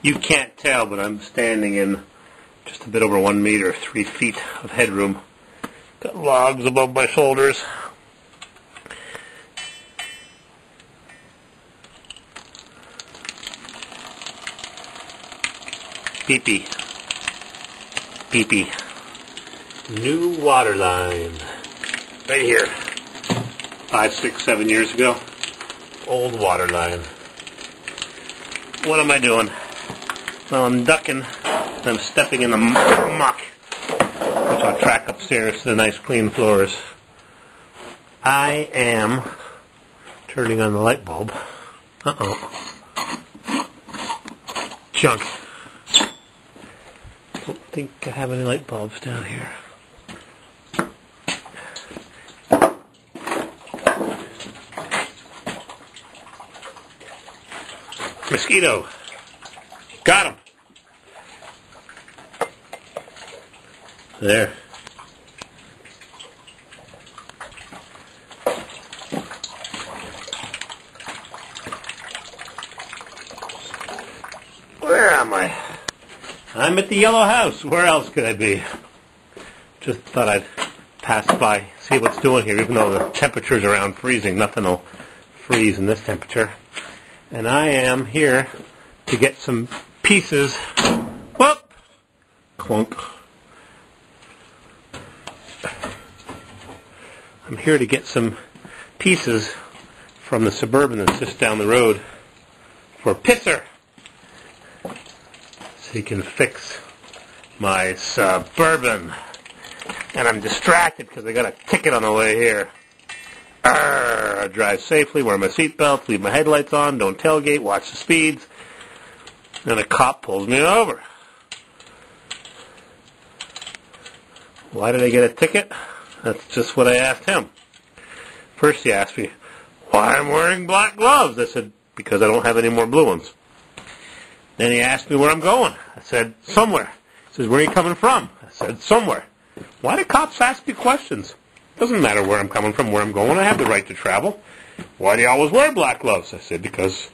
You can't tell, but I'm standing in just a bit over 1 meter, 3 feet of headroom. Got logs above my shoulders. Pee-pee. Pee-pee. New water line. Right here. 5, 6, 7 years ago. Old water line. What am I doing? Well, I'm ducking. I'm stepping in the muck, which I'll track upstairs to the nice clean floors. I am turning on the light bulb. Uh-oh. Junk. Don't think I have any light bulbs down here. Mosquito. Got him. There. Where am I? I'm at the yellow house. Where else could I be? Just thought I'd pass by, see what's doing here, even though the temperature's around freezing. Nothing will freeze in this temperature. And I am here to get some pieces. Whoop! Clunk. I'm here to get some pieces from the Suburban that's just down the road for Pisser, so he can fix my Suburban. And I'm distracted because I got a ticket on the way here. I drive safely, wear my seatbelt, leave my headlights on, don't tailgate, watch the speeds. Then a cop pulls me over. Why did I get a ticket? That's just what I asked him. First he asked me why I'm wearing black gloves. I said, because I don't have any more blue ones. Then he asked me where I'm going. I said, somewhere. He says, where are you coming from? I said, somewhere. Why do cops ask me questions? Doesn't matter where I'm coming from, where I'm going. I have the right to travel. Why do you always wear black gloves? I said, because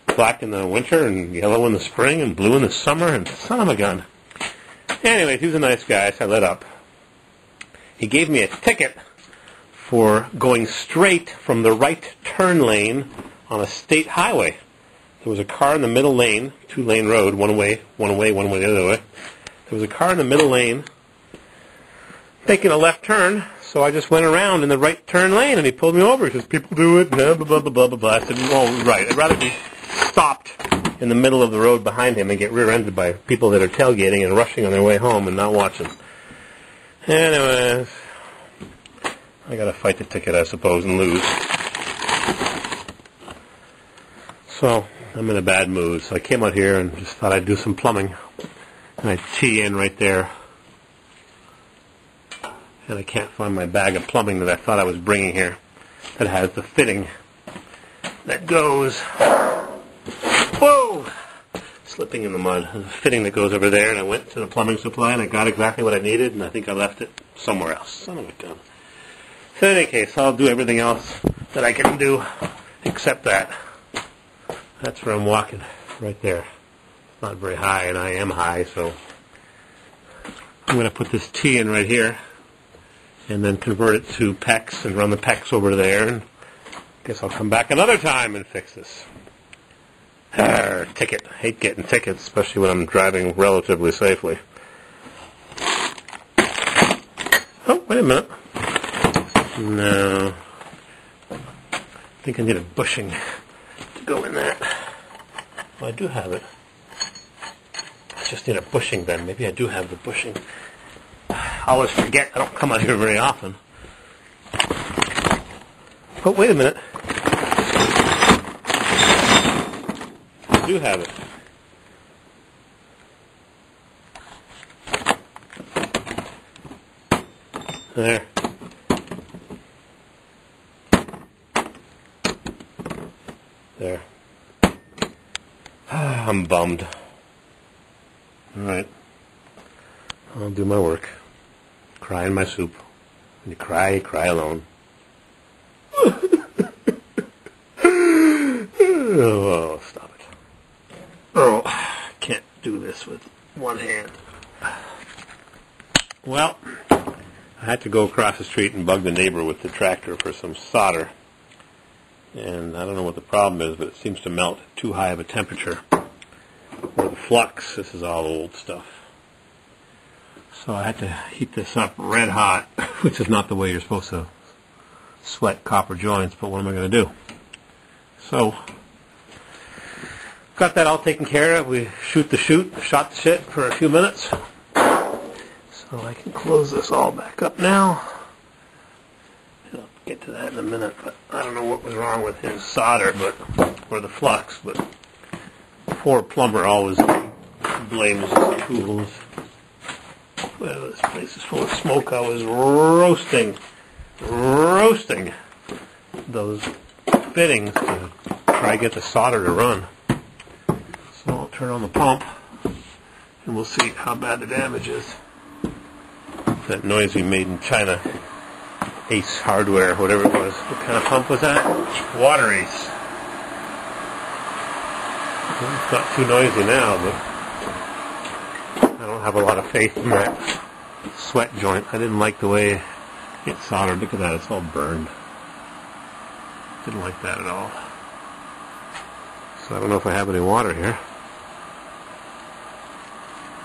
black in the winter and yellow in the spring and blue in the summer, and son of a gun. Anyways, he was a nice guy, so I let up. He gave me a ticket for going straight from the right turn lane on a state highway. There was a car in the middle lane, 2-lane road, one way the other way. There was a car in the middle lane taking a left turn, so I just went around in the right turn lane, and he pulled me over. He says, people do it, blah, blah, blah, blah, blah, blah. I said, oh, right. I'd rather be stopped in the middle of the road behind him and get rear-ended by people that are tailgating and rushing on their way home and not watching. Anyways, I got to fight the ticket, I suppose, and lose. So I'm in a bad mood. So I came out here and just thought I'd do some plumbing. And I tee in right there. And I can't find my bag of plumbing that I thought I was bringing here that has the fitting that goes, whoa, slipping in the mud. The fitting that goes over there, and I went to the plumbing supply and I got exactly what I needed, and I think I left it somewhere else. Son of a gun. So in any case, I'll do everything else that I can do except that. That's where I'm walking, right there. It's not very high, and I am high, so I'm going to put this T in right here and then convert it to PEX and run the PEX over there, and I guess I'll come back another time and fix this. Ticket. I hate getting tickets, especially when I'm driving relatively safely. Oh, wait a minute. No. I think I need a bushing to go in there. Well, I do have it. I just need a bushing then. Maybe I do have the bushing. I always forget. I don't come out here very often. Oh, wait a minute. I do have it. There. There. I'm bummed. All right. I'll do my work. Cry in my soup. When you cry alone. to go across the street and bug the neighbor with the tractor for some solder. And I don't know what the problem is, but it seems to melt at too high of a temperature. Or the flux, this is all old stuff. So I had to heat this up red hot, which is not the way you're supposed to sweat copper joints, but what am I going to do? So, got that all taken care of. We shot the shit for a few minutes. So I can close this all back up now. I'll get to that in a minute, but I don't know what was wrong with his solder, or the flux, but poor plumber always blames his tools. Well, this place is full of smoke. I was roasting those fittings to try to get the solder to run. So I'll turn on the pump and we'll see how bad the damage is. That noise we made in China, Ace Hardware, whatever it was. What kind of pump was that? Water Ace. Well, it's not too noisy now, but I don't have a lot of faith in that sweat joint. I didn't like the way it soldered. Look at that, it's all burned. Didn't like that at all. So I don't know if I have any water here.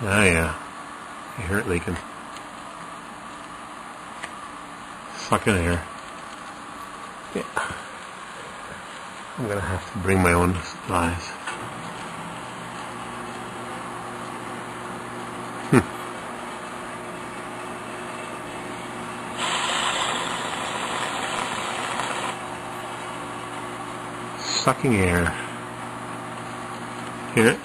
Ah, yeah. I hear it leaking. Suck in here. Yeah. I'm gonna have to bring my own supplies. Sucking air. Hear it?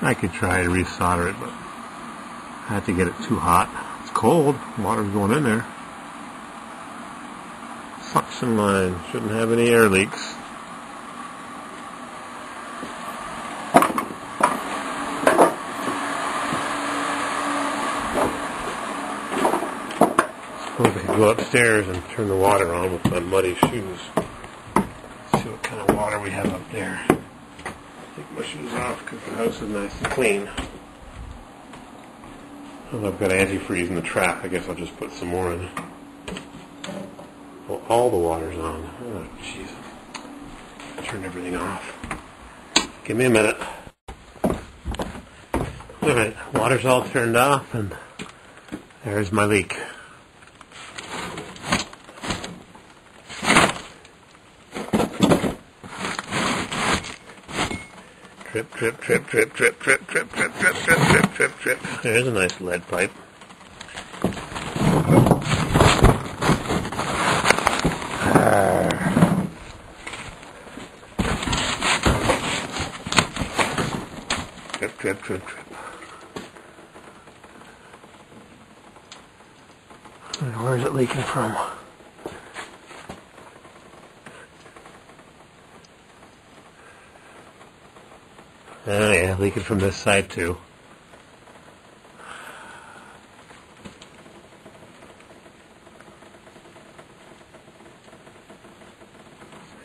I could try to resolder it, but I have to get it too hot. It's cold. Water's going in there. Suction line. Shouldn't have any air leaks. Suppose I could go upstairs and turn the water on with my muddy shoes. See what kind of water we have up there. Take my shoes off because the house is nice and clean. Well, I've got antifreeze in the trap. I guess I'll just put some more in. Well, all the water's on. Oh, jeez. Turn everything off. Give me a minute. Alright, water's all turned off and there's my leak. Drip, drip, drip, drip, drip, drip, drip, drip, drip, drip, drip, drip, drip. There's a nice lead pipe. Drip, drip, drip, drip. Where's it leaking from? Oh yeah, leaking from this side too.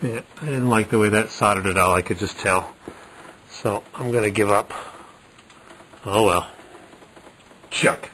Yeah, I didn't like the way that soldered it all, I could just tell. So I'm going to give up. Oh well. Chuck.